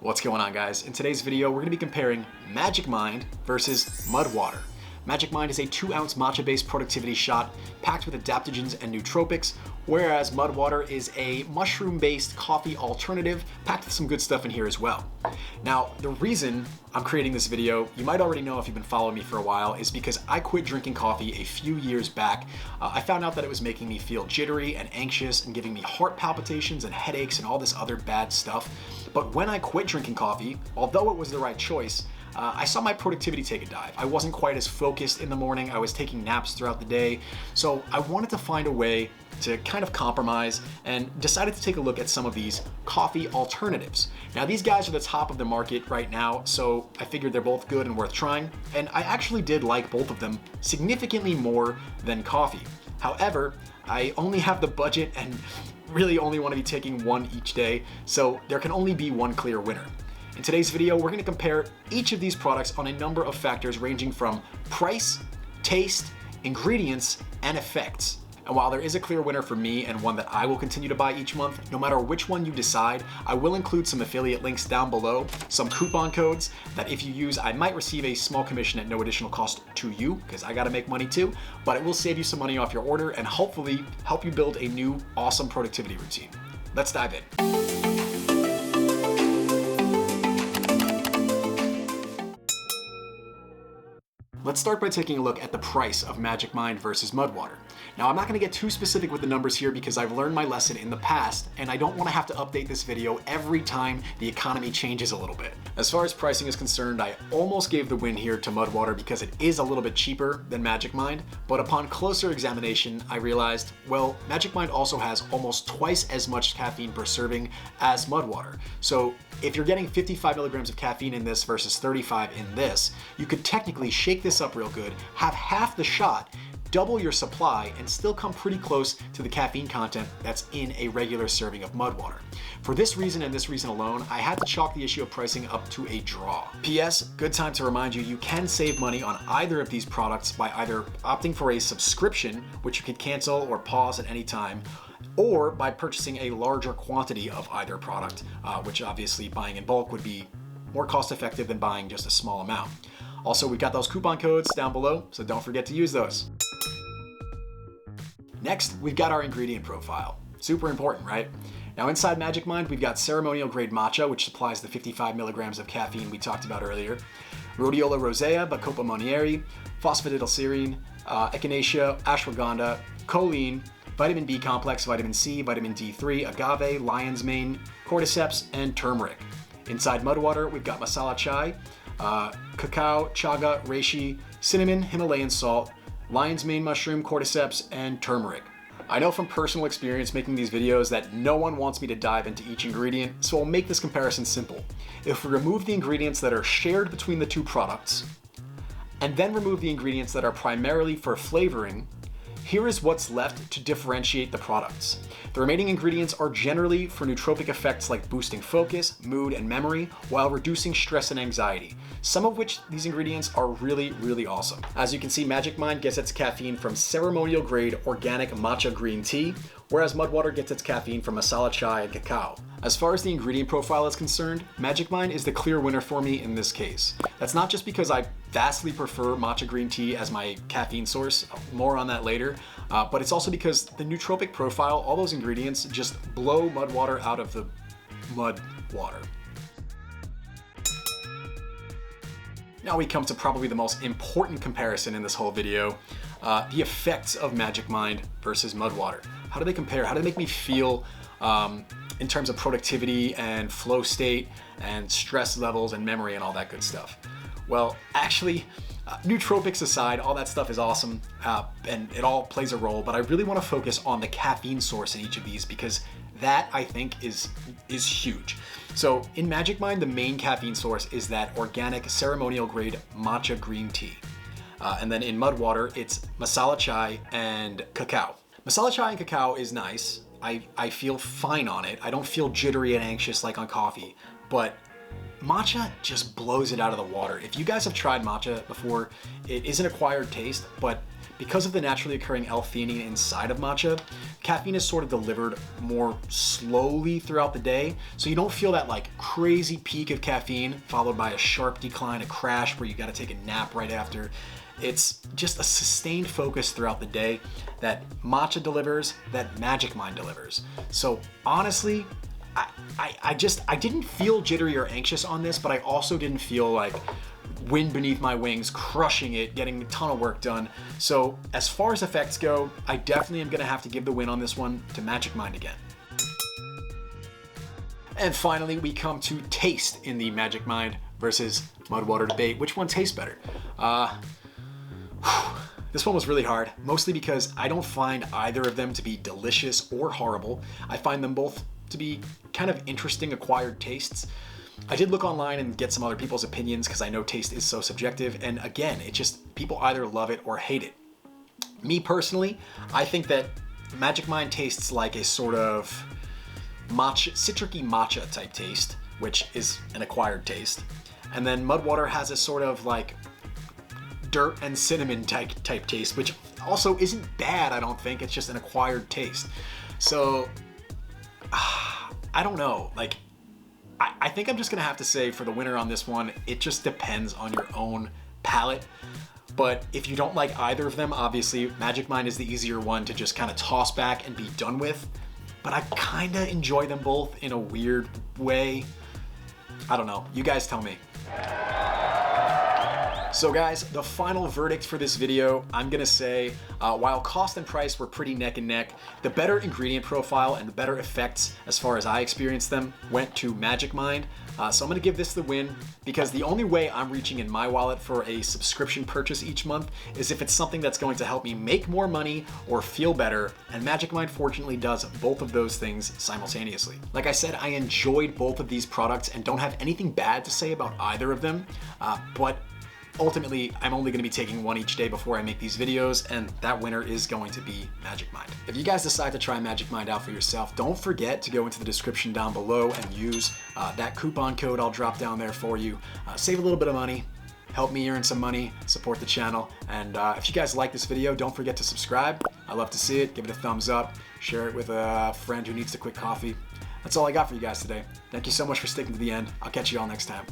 What's going on, guys? In today's video, we're going to be comparing Magic Mind versus MudWTR. Magic Mind is a 2-ounce matcha-based productivity shot packed with adaptogens and nootropics, whereas MudWTR is a mushroom-based coffee alternative packed with some good stuff in here as well. Now, the reason I'm creating this video, you might already know if you've been following me for a while, is because I quit drinking coffee a few years back. I found out that it was making me feel jittery and anxious and giving me heart palpitations and headaches and all this other bad stuff. But when I quit drinking coffee, although it was the right choice, I saw my productivity take a dive. I wasn't quite as focused in the morning. I was taking naps throughout the day. So I wanted to find a way to kind of compromise and decided to take a look at some of these coffee alternatives. Now, these guys are the top of the market right now, so I figured they're both good and worth trying. And I actually did like both of them significantly more than coffee. However, I only have the budget and really only want to be taking one each day, so there can only be one clear winner. In today's video, we're going to compare each of these products on a number of factors ranging from price, taste, ingredients, and effects. And while there is a clear winner for me and one that I will continue to buy each month, no matter which one you decide, I will include some affiliate links down below, some coupon codes that if you use, I might receive a small commission at no additional cost to you, because I gotta make money too, but it will save you some money off your order and hopefully help you build a new awesome productivity routine. Let's dive in. Let's start by taking a look at the price of Magic Mind versus MudWTR. Now, I'm not going to get too specific with the numbers here because I've learned my lesson in the past, and I don't want to have to update this video every time the economy changes a little bit. As far as pricing is concerned, I almost gave the win here to MudWTR because it is a little bit cheaper than Magic Mind, but upon closer examination, I realized, well, Magic Mind also has almost twice as much caffeine per serving as MudWTR. So if you're getting 55 milligrams of caffeine in this versus 35 in this, you could technically shake this up real good, have half the shot, double your supply, and still come pretty close to the caffeine content that's in a regular serving of MudWTR. For this reason and this reason alone, I had to chalk the issue of pricing up to a draw. P.S. Good time to remind you, you can save money on either of these products by either opting for a subscription, which you can cancel or pause at any time, or by purchasing a larger quantity of either product, which obviously buying in bulk would be more cost effective than buying just a small amount. Also, we've got those coupon codes down below, so don't forget to use those. Next, we've got our ingredient profile. Super important, right? Now, inside Magic Mind, we've got ceremonial grade matcha, which supplies the 55 milligrams of caffeine we talked about earlier, rhodiola rosea, bacopa monnieri, phosphatidylserine, echinacea, ashwagandha, choline, vitamin B complex, vitamin C, vitamin D3, agave, lion's mane, cordyceps, and turmeric. Inside MudWTR, we've got masala chai, cacao, chaga, reishi, cinnamon, Himalayan salt, lion's mane mushroom, cordyceps, and turmeric. I know from personal experience making these videos that no one wants me to dive into each ingredient, so I'll make this comparison simple. If we remove the ingredients that are shared between the two products, and then remove the ingredients that are primarily for flavoring, here is what's left to differentiate the products. The remaining ingredients are generally for nootropic effects like boosting focus, mood, and memory, while reducing stress and anxiety, some of which these ingredients are really, really awesome. As you can see, Magic Mind gets its caffeine from ceremonial grade organic matcha green tea, whereas MudWTR gets its caffeine from masala chai and cacao. As far as the ingredient profile is concerned, Magic Mind is the clear winner for me in this case. That's not just because I vastly prefer matcha green tea as my caffeine source, more on that later, but it's also because the nootropic profile, all those ingredients just blow MudWTR out of the MudWTR. Now we come to probably the most important comparison in this whole video, the effects of Magic Mind versus MudWTR. How do they compare? How do they make me feel in terms of productivity and flow state and stress levels and memory and all that good stuff? Well, actually, nootropics aside, all that stuff is awesome and it all plays a role, but I really want to focus on the caffeine source in each of these because that, I think, is huge. So in Magic Mind, the main caffeine source is that organic ceremonial grade matcha green tea. And then in MudWTR, it's masala chai and cacao. Masala chai and cacao is nice. I feel fine on it. I don't feel jittery and anxious like on coffee, but matcha just blows it out of the water. If you guys have tried matcha before, it is an acquired taste, but because of the naturally occurring L-theanine inside of matcha, caffeine is sort of delivered more slowly throughout the day. So you don't feel that like crazy peak of caffeine followed by a sharp decline, a crash where you got to take a nap right after. It's just a sustained focus throughout the day that matcha delivers, that Magic Mind delivers. So honestly, I didn't feel jittery or anxious on this, but I also didn't feel like wind beneath my wings, crushing it, getting a ton of work done. So as far as effects go, I definitely am gonna have to give the win on this one to Magic Mind again. And finally, we come to taste in the Magic Mind versus MudWTR debate. Which one tastes better? This one was really hard, mostly because I don't find either of them to be delicious or horrible. I find them both to be kind of interesting acquired tastes. I did look online and get some other people's opinions because I know taste is so subjective, and again, it just, people either love it or hate it. Me personally, I think that Magic Mind tastes like a sort of matcha, citric-y matcha type taste, which is an acquired taste. And then MudWTR has a sort of like dirt and cinnamon type taste, which also isn't bad, I don't think. It's just an acquired taste. So, I don't know. Like, I think I'm just gonna have to say for the winner on this one, it just depends on your own palate. But if you don't like either of them, obviously Magic Mind is the easier one to just kind of toss back and be done with. But I kind of enjoy them both in a weird way. I don't know. You guys tell me. So guys, the final verdict for this video, I'm gonna say, while cost and price were pretty neck and neck, the better ingredient profile and the better effects, as far as I experienced them, went to Magic Mind. So I'm gonna give this the win because the only way I'm reaching in my wallet for a subscription purchase each month is if it's something that's going to help me make more money or feel better, and Magic Mind fortunately does both of those things simultaneously. Like I said, I enjoyed both of these products and don't have anything bad to say about either of them, but ultimately, I'm only going to be taking one each day before I make these videos, and that winner is going to be Magic Mind. If you guys decide to try Magic Mind out for yourself, don't forget to go into the description down below and use that coupon code I'll drop down there for you. Save a little bit of money, help me earn some money, support the channel, and if you guys like this video, don't forget to subscribe. I love to see it. Give it a thumbs up, share it with a friend who needs a quick coffee. That's all I got for you guys today. Thank you so much for sticking to the end. I'll catch you all next time.